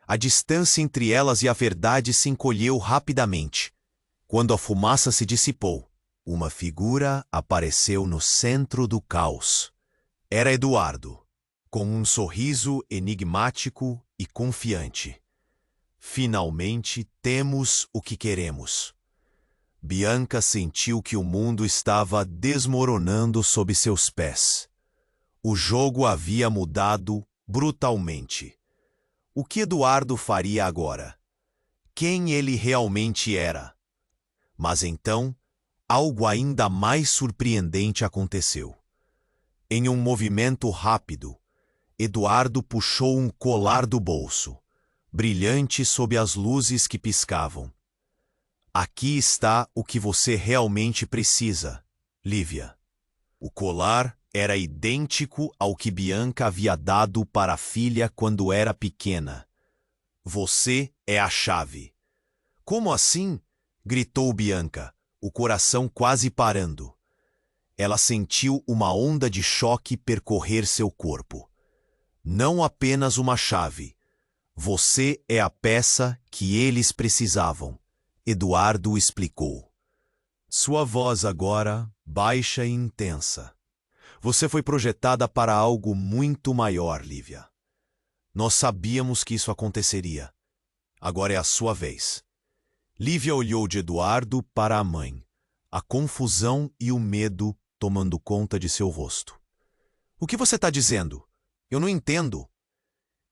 A distância entre elas e a verdade se encolheu rapidamente. Quando a fumaça se dissipou, uma figura apareceu no centro do caos. Era Eduardo, com um sorriso enigmático e confiante. Finalmente temos o que queremos. Bianca sentiu que o mundo estava desmoronando sob seus pés. O jogo havia mudado brutalmente. O que Eduardo faria agora? quem ele realmente era. Mas então, algo ainda mais surpreendente aconteceu. Em um movimento rápido, Eduardo puxou um colar do bolso, brilhante sob as luzes que piscavam. Aqui está o que você realmente precisa, Lívia. O colar era idêntico ao que Bianca havia dado para a filha quando era pequena. Você é a chave. Como assim? Gritou Bianca, o coração quase parando. Ela sentiu uma onda de choque percorrer seu corpo. Não apenas uma chave. Você é a peça que eles precisavam, Eduardo explicou. Sua voz agora, baixa e intensa. Você foi projetada para algo muito maior, Lívia. Nós sabíamos que isso aconteceria. Agora é a sua vez. Lívia olhou de Eduardo para a mãe, a confusão e o medo tomando conta de seu rosto. O que você está dizendo? Eu não entendo.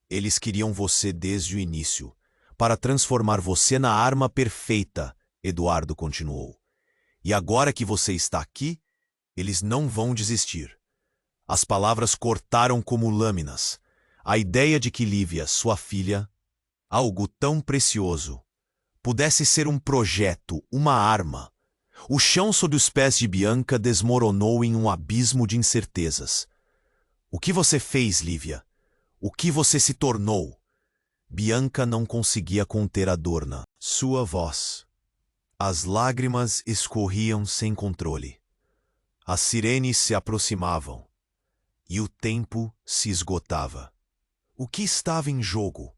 Eles queriam você desde o início, para transformar você na arma perfeita, Eduardo continuou. E agora que você está aqui, eles não vão desistir. As palavras cortaram como lâminas. A ideia de que Lívia, sua filha, algo tão precioso, pudesse ser um projeto, uma arma. O chão sob os pés de Bianca desmoronou em um abismo de incertezas. O que você fez, Lívia? O que você se tornou? Bianca não conseguia conter a dor na sua voz. As lágrimas escorriam sem controle. As sirenes se aproximavam. E o tempo se esgotava. O que estava em jogo?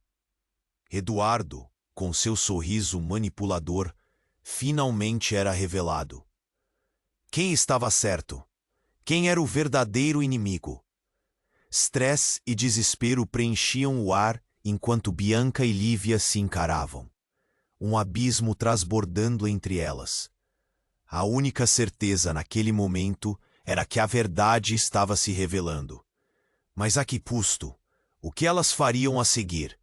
Eduardo, com seu sorriso manipulador, finalmente era revelado. Quem estava certo? Quem era o verdadeiro inimigo? Estresse e desespero preenchiam o ar enquanto Bianca e Lívia se encaravam. Um abismo transbordando entre elas. A única certeza naquele momento era que a verdade estava se revelando. Mas a que custo? O que elas fariam a seguir?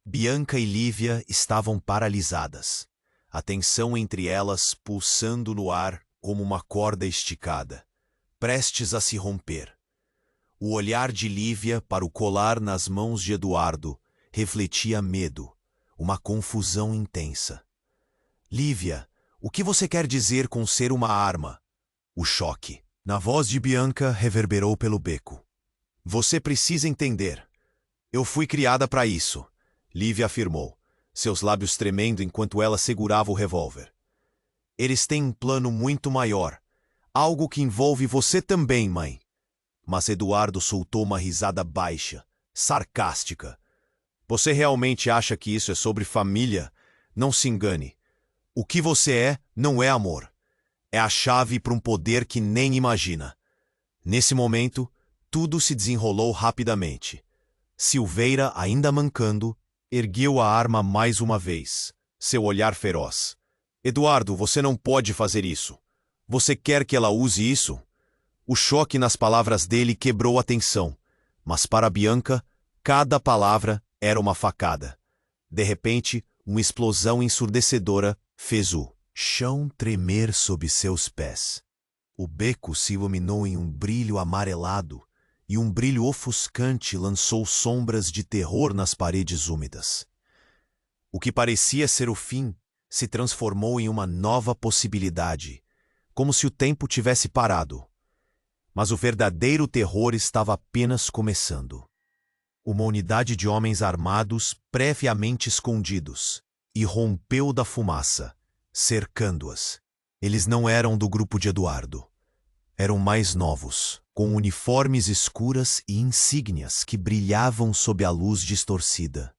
Bianca e Lívia estavam paralisadas. A tensão entre elas pulsando no ar como uma corda esticada, prestes a se romper. O olhar de Lívia para o colar nas mãos de Eduardo refletia medo, uma confusão intensa. Lívia, o que você quer dizer com ser uma arma? O choque. Na voz de Bianca reverberou pelo beco. Você precisa entender. Eu fui criada para isso, Lívia afirmou, seus lábios tremendo enquanto ela segurava o revólver. Eles têm um plano muito maior, algo que envolve você também, mãe. Mas Eduardo soltou uma risada baixa, sarcástica. Você realmente acha que isso é sobre família? Não se engane. O que você é não é amor. É a chave para um poder que nem imagina. Nesse momento, tudo se desenrolou rapidamente. Silveira, ainda mancando, ergueu a arma mais uma vez, seu olhar feroz. Eduardo, você não pode fazer isso. Você quer que ela use isso? O choque nas palavras dele quebrou a tensão, mas para Bianca, cada palavra era uma facada. De repente, uma explosão ensurdecedora fez o chão tremer sob seus pés. O beco se iluminou em um brilho amarelado e um brilho ofuscante lançou sombras de terror nas paredes úmidas. O que parecia ser o fim se transformou em uma nova possibilidade, como se o tempo tivesse parado. Mas o verdadeiro terror estava apenas começando. Uma unidade de homens armados previamente escondidos irrompeu da fumaça, cercando-as. Eles não eram do grupo de Eduardo. Eram mais novos, com uniformes escuras e insígnias que brilhavam sob a luz distorcida.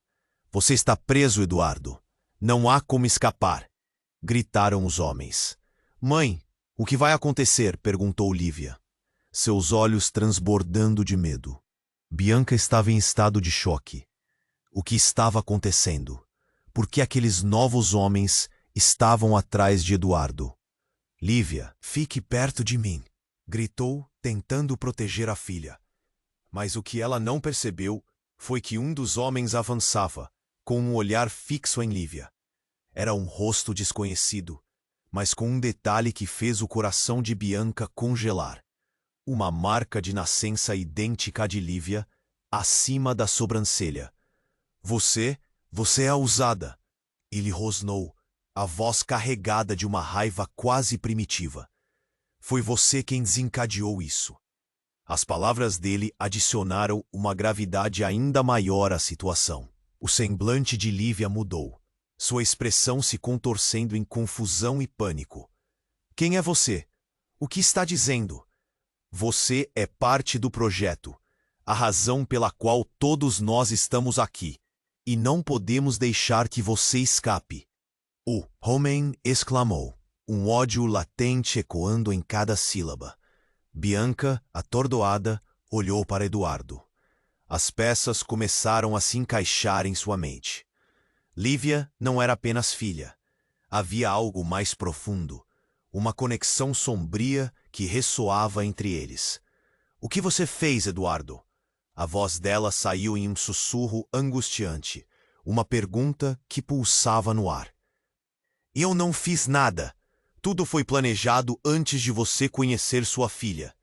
Você está preso, Eduardo. Não há como escapar, gritaram os homens. Mãe, o que vai acontecer? Perguntou Lívia, seus olhos transbordando de medo. Bianca estava em estado de choque. O que estava acontecendo? Por que aqueles novos homens estavam atrás de Eduardo? Lívia, fique perto de mim, gritou, tentando proteger a filha. Mas o que ela não percebeu foi que um dos homens avançava, com um olhar fixo em Lívia. Era um rosto desconhecido, mas com um detalhe que fez o coração de Bianca congelar. Uma marca de nascença idêntica à de Lívia, acima da sobrancelha. Você é a ousada. Ele rosnou, a voz carregada de uma raiva quase primitiva. Foi você quem desencadeou isso. As palavras dele adicionaram uma gravidade ainda maior à situação. O semblante de Lívia mudou, sua expressão se contorcendo em confusão e pânico. Quem é você? O que está dizendo? Você é parte do projeto, a razão pela qual todos nós estamos aqui, e não podemos deixar que você escape. O homem exclamou, um ódio latente ecoando em cada sílaba. Bianca, atordoada, olhou para Eduardo. As peças começaram a se encaixar em sua mente. Lívia não era apenas filha. Havia algo mais profundo, uma conexão sombria que ressoava entre eles. O que você fez, Eduardo? A voz dela saiu em um sussurro angustiante, uma pergunta que pulsava no ar. Eu não fiz nada. Tudo foi planejado antes de você conhecer sua filha.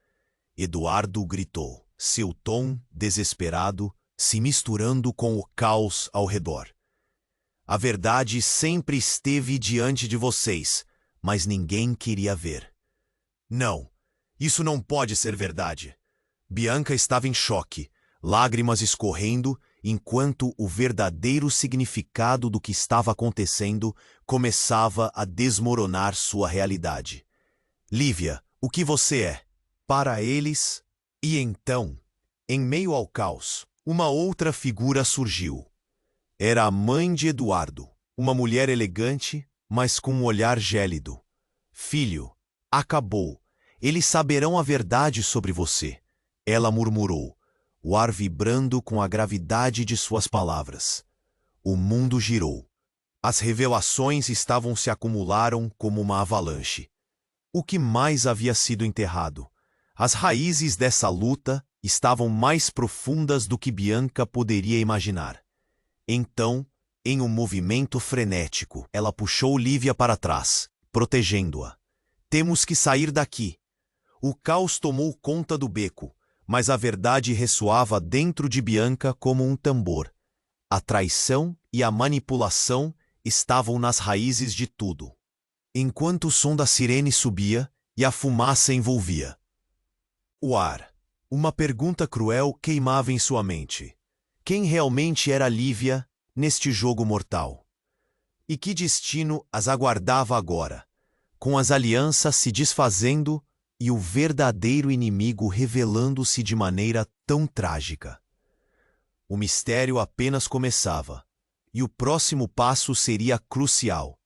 Eduardo gritou, seu tom desesperado se misturando com o caos ao redor. A verdade sempre esteve diante de vocês, mas ninguém queria ver. Não, isso não pode ser verdade. Bianca estava em choque, lágrimas escorrendo, enquanto o verdadeiro significado do que estava acontecendo começava a desmoronar sua realidade. Lívia, o que você é? Para eles. E então, em meio ao caos, uma outra figura surgiu. Era a mãe de Eduardo, uma mulher elegante, mas com um olhar gélido. Filho, acabou. Eles saberão a verdade sobre você. Ela murmurou, o ar vibrando com a gravidade de suas palavras. O mundo girou. As revelações estavam se acumularam como uma avalanche. O que mais havia sido enterrado? As raízes dessa luta estavam mais profundas do que Bianca poderia imaginar. Então, em um movimento frenético, ela puxou Lívia para trás, protegendo-a. Temos que sair daqui. O caos tomou conta do beco, mas a verdade ressoava dentro de Bianca como um tambor. A traição e a manipulação estavam nas raízes de tudo. Enquanto o som da sirene subia e a fumaça envolvia o ar, uma pergunta cruel queimava em sua mente. Quem realmente era Lívia neste jogo mortal? E que destino as aguardava agora, com as alianças se desfazendo e o verdadeiro inimigo revelando-se de maneira tão trágica? O mistério apenas começava, e o próximo passo seria crucial.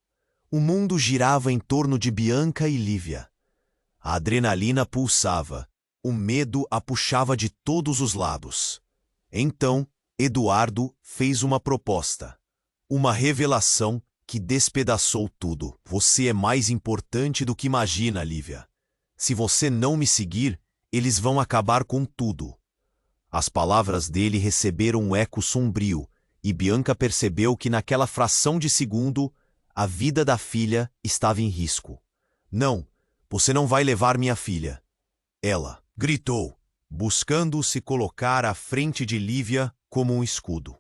O mundo girava em torno de Bianca e Lívia. A adrenalina pulsava, o medo a puxava de todos os lados. Então, Eduardo fez uma proposta. Uma revelação que despedaçou tudo. Você é mais importante do que imagina, Lívia. Se você não me seguir, eles vão acabar com tudo. As palavras dele receberam um eco sombrio, e Bianca percebeu que naquela fração de segundo, a vida da filha estava em risco. Não, você não vai levar minha filha. Ela gritou, buscando se colocar à frente de Lívia como um escudo.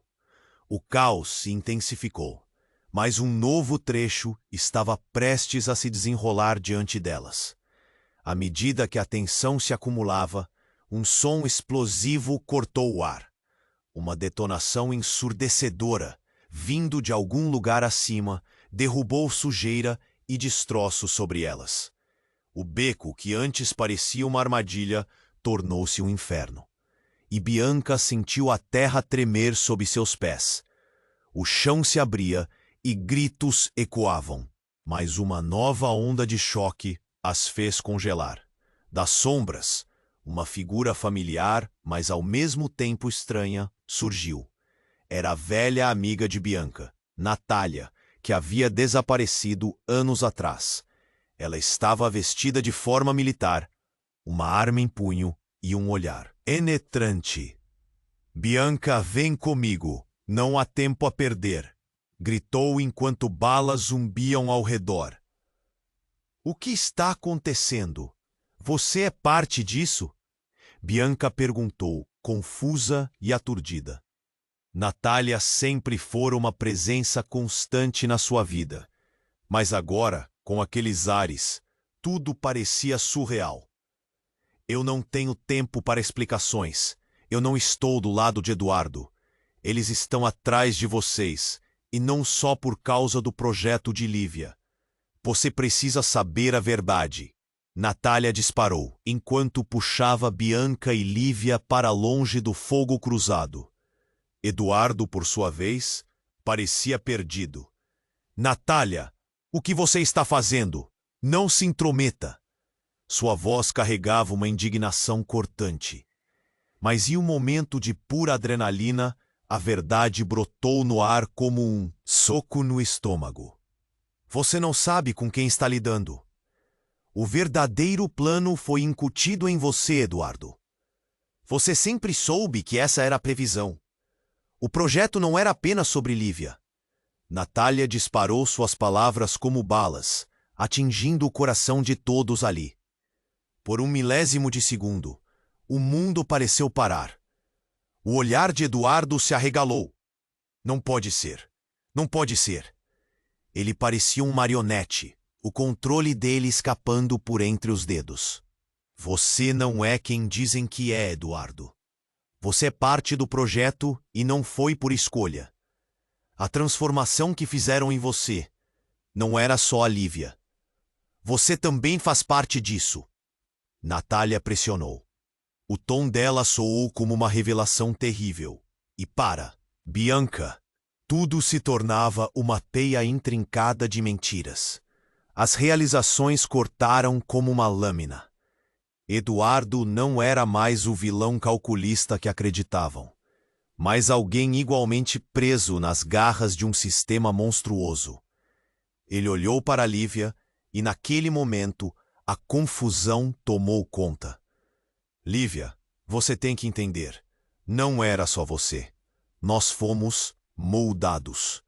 O caos se intensificou, mas um novo trecho estava prestes a se desenrolar diante delas. À medida que a tensão se acumulava, um som explosivo cortou o ar. Uma detonação ensurdecedora, vindo de algum lugar acima, derrubou sujeira e destroços sobre elas. O beco, que antes parecia uma armadilha, tornou-se um inferno. E Bianca sentiu a terra tremer sob seus pés. O chão se abria e gritos ecoavam, mas uma nova onda de choque as fez congelar. Das sombras, uma figura familiar, mas ao mesmo tempo estranha, surgiu. Era a velha amiga de Bianca, Natália, que havia desaparecido anos atrás. Ela estava vestida de forma militar, uma arma em punho e um olhar penetrante. Bianca, vem comigo, não há tempo a perder, gritou enquanto balas zumbiam ao redor. O que está acontecendo? Você é parte disso? Bianca perguntou, confusa e aturdida. Natália sempre fora uma presença constante na sua vida. Mas agora, com aqueles ares, tudo parecia surreal. Eu não tenho tempo para explicações. Eu não estou do lado de Eduardo. Eles estão atrás de vocês, e não só por causa do projeto de Lívia. Você precisa saber a verdade. Natália disparou, enquanto puxava Bianca e Lívia para longe do fogo cruzado. Eduardo, por sua vez, parecia perdido. Natália, o que você está fazendo? Não se intrometa. Sua voz carregava uma indignação cortante. Mas em um momento de pura adrenalina, a verdade brotou no ar como um soco no estômago. Você não sabe com quem está lidando. O verdadeiro plano foi incutido em você, Eduardo. Você sempre soube que essa era a previsão. O projeto não era apenas sobre Lívia. Natália disparou suas palavras como balas, atingindo o coração de todos ali. Por um milésimo de segundo, o mundo pareceu parar. O olhar de Eduardo se arregalou. Não pode ser. Não pode ser. Ele parecia um marionete, o controle dele escapando por entre os dedos. Você não é quem dizem que é, Eduardo. Você é parte do projeto e não foi por escolha. A transformação que fizeram em você não era só a Lívia. Você também faz parte disso. Natália pressionou. O tom dela soou como uma revelação terrível. E Bianca, tudo se tornava uma teia intrincada de mentiras. As realizações cortaram como uma lâmina. Eduardo não era mais o vilão calculista que acreditavam, mas alguém igualmente preso nas garras de um sistema monstruoso. Ele olhou para Lívia e, naquele momento, a confusão tomou conta. Lívia, você tem que entender. Não era só você. Nós fomos moldados.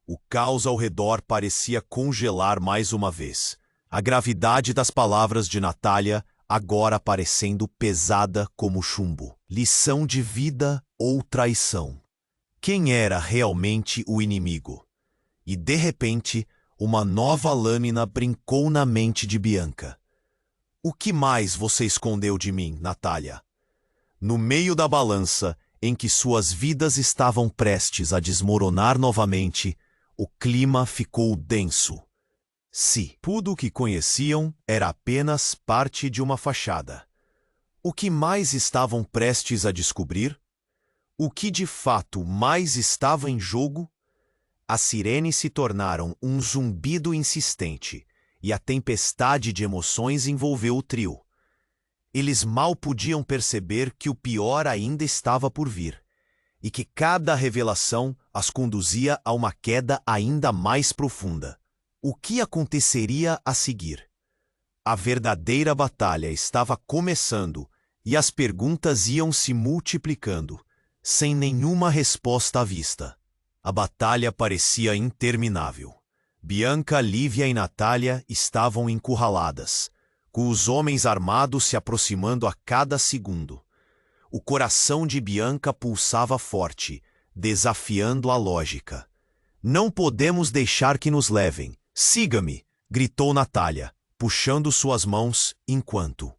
O caos ao redor parecia congelar mais uma vez. A gravidade das palavras de Natália agora parecendo pesada como chumbo. Lição de vida ou traição? Quem era realmente o inimigo? E, de repente, uma nova lâmina brincou na mente de Bianca. O que mais você escondeu de mim, Natália? No meio da balança, em que suas vidas estavam prestes a desmoronar novamente, o clima ficou denso. Se tudo o que conheciam era apenas parte de uma fachada. O que mais estavam prestes a descobrir? O que de fato mais estava em jogo? As sirenes se tornaram um zumbido insistente, e a tempestade de emoções envolveu o trio. Eles mal podiam perceber que o pior ainda estava por vir, e que cada revelação as conduzia a uma queda ainda mais profunda. O que aconteceria a seguir? A verdadeira batalha estava começando e as perguntas iam se multiplicando, sem nenhuma resposta à vista. A batalha parecia interminável. Bianca, Lívia e Natália estavam encurraladas, com os homens armados se aproximando a cada segundo. O coração de Bianca pulsava forte, desafiando a lógica. Não podemos deixar que nos levem. Siga-me! Gritou Natália, puxando suas mãos enquanto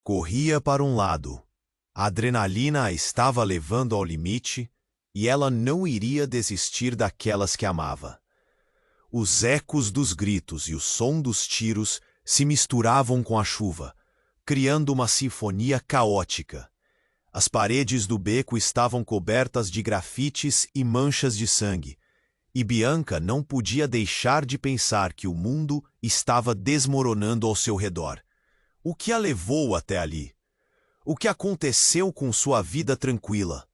corria para um lado. A adrenalina a estava levando ao limite e ela não iria desistir daquelas que amava. Os ecos dos gritos e o som dos tiros se misturavam com a chuva, criando uma sinfonia caótica. As paredes do beco estavam cobertas de grafites e manchas de sangue, e Bianca não podia deixar de pensar que o mundo estava desmoronando ao seu redor. O que a levou até ali? O que aconteceu com sua vida tranquila?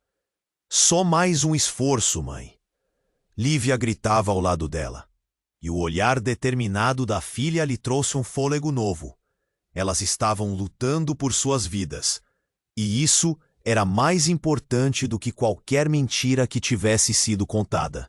Só mais um esforço, mãe. Lívia gritava ao lado dela, e o olhar determinado da filha lhe trouxe um fôlego novo. Elas estavam lutando por suas vidas, e isso era mais importante do que qualquer mentira que tivesse sido contada.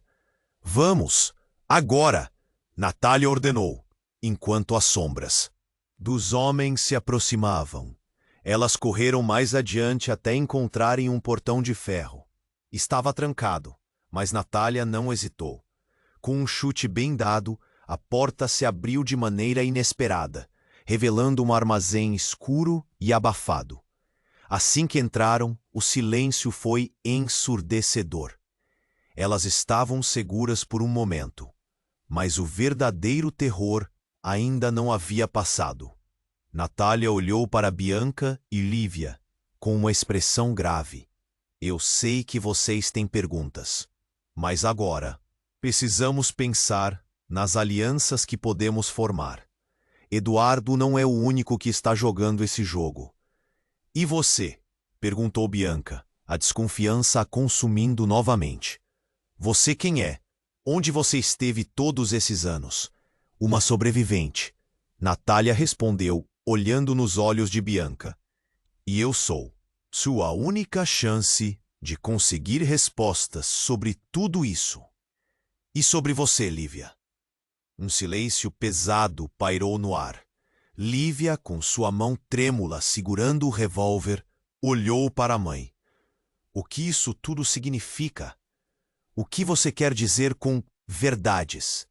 Vamos, agora! Natália ordenou, enquanto as sombras dos homens se aproximavam. Elas correram mais adiante até encontrarem um portão de ferro. Estava trancado, mas Natália não hesitou. Com um chute bem dado, a porta se abriu de maneira inesperada, revelando um armazém escuro e abafado. Assim que entraram, o silêncio foi ensurdecedor. Elas estavam seguras por um momento, mas o verdadeiro terror ainda não havia passado. Natália olhou para Bianca e Lívia, com uma expressão grave. Eu sei que vocês têm perguntas, mas agora precisamos pensar nas alianças que podemos formar. Eduardo não é o único que está jogando esse jogo. E você? Perguntou Bianca, a desconfiança a consumindo novamente. Você quem é? Onde você esteve todos esses anos? Uma sobrevivente. Natália respondeu, olhando nos olhos de Bianca. E eu sou sua única chance de conseguir respostas sobre tudo isso. E sobre você, Lívia? Um silêncio pesado pairou no ar. Lívia, com sua mão trêmula segurando o revólver, olhou para a mãe. O que isso tudo significa? O que você quer dizer com verdades?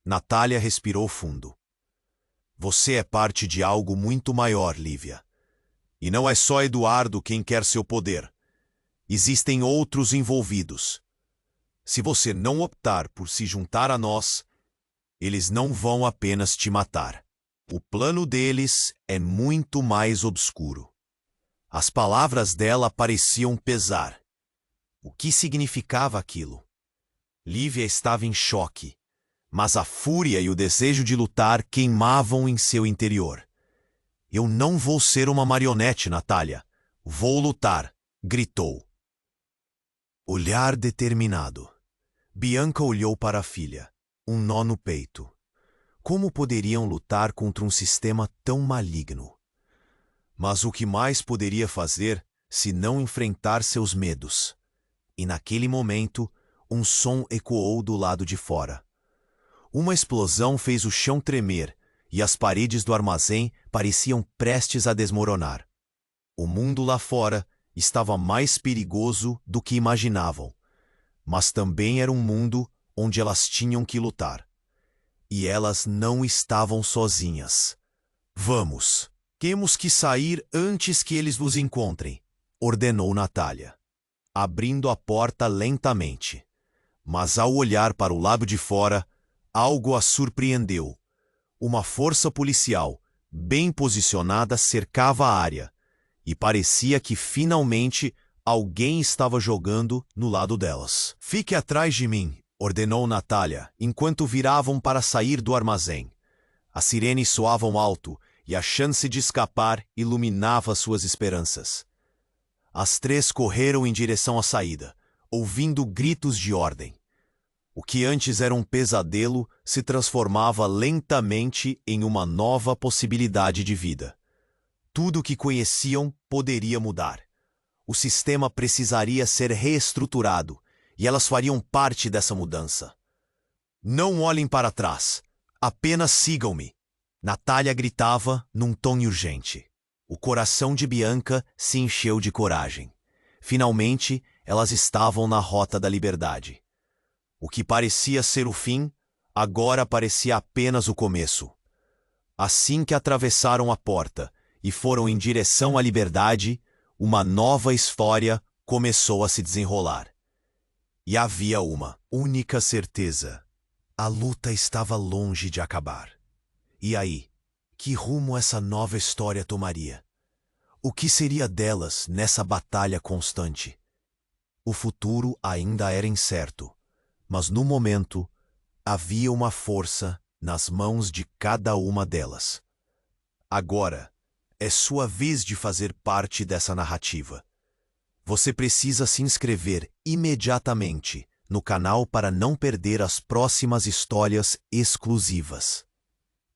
Natália respirou fundo. Você é parte de algo muito maior, Lívia. E não é só Eduardo quem quer seu poder. Existem outros envolvidos. Se você não optar por se juntar a nós, eles não vão apenas te matar. O plano deles é muito mais obscuro. As palavras dela pareciam pesar. O que significava aquilo? Lívia estava em choque, mas a fúria e o desejo de lutar queimavam em seu interior. Eu não vou ser uma marionete, Natália. Vou lutar, gritou. Olhar determinado. Bianca olhou para a filha, um nó no peito. Como poderiam lutar contra um sistema tão maligno? Mas o que mais poderia fazer se não enfrentar seus medos? E naquele momento, um som ecoou do lado de fora. Uma explosão fez o chão tremer e as paredes do armazém pareciam prestes a desmoronar. O mundo lá fora estava mais perigoso do que imaginavam, mas também era um mundo onde elas tinham que lutar. E elas não estavam sozinhas. Vamos, temos que sair antes que eles nos encontrem, ordenou Natália, abrindo a porta lentamente. Mas ao olhar para o lado de fora, algo a surpreendeu. Uma força policial, bem posicionada, cercava a área, e parecia que finalmente alguém estava jogando no lado delas. Fique atrás de mim, ordenou Natália, enquanto viravam para sair do armazém. As sirenes soavam alto, e a chance de escapar iluminava suas esperanças. As três correram em direção à saída, ouvindo gritos de ordem. O que antes era um pesadelo se transformava lentamente em uma nova possibilidade de vida. Tudo o que conheciam poderia mudar. O sistema precisaria ser reestruturado, e elas fariam parte dessa mudança. Não olhem para trás. Apenas sigam-me. Natália gritava num tom urgente. O coração de Bianca se encheu de coragem. Finalmente, elas estavam na rota da liberdade. O que parecia ser o fim, agora parecia apenas o começo. Assim que atravessaram a porta e foram em direção à liberdade, uma nova história começou a se desenrolar. E havia uma única certeza. A luta estava longe de acabar. E aí, que rumo essa nova história tomaria? O que seria delas nessa batalha constante? O futuro ainda era incerto, mas no momento havia uma força nas mãos de cada uma delas. Agora é sua vez de fazer parte dessa narrativa. Você precisa se inscrever imediatamente no canal para não perder as próximas histórias exclusivas.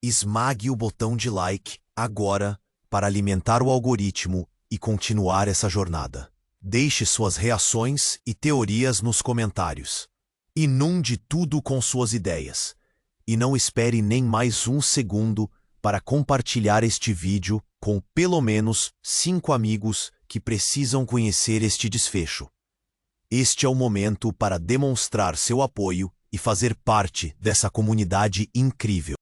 Esmague o botão de like agora para alimentar o algoritmo e continuar essa jornada. Deixe suas reações e teorias nos comentários. Inunde tudo com suas ideias. E não espere nem mais um segundo para compartilhar este vídeo com pelo menos 5 amigos que precisam conhecer este desfecho. Este é o momento para demonstrar seu apoio e fazer parte dessa comunidade incrível.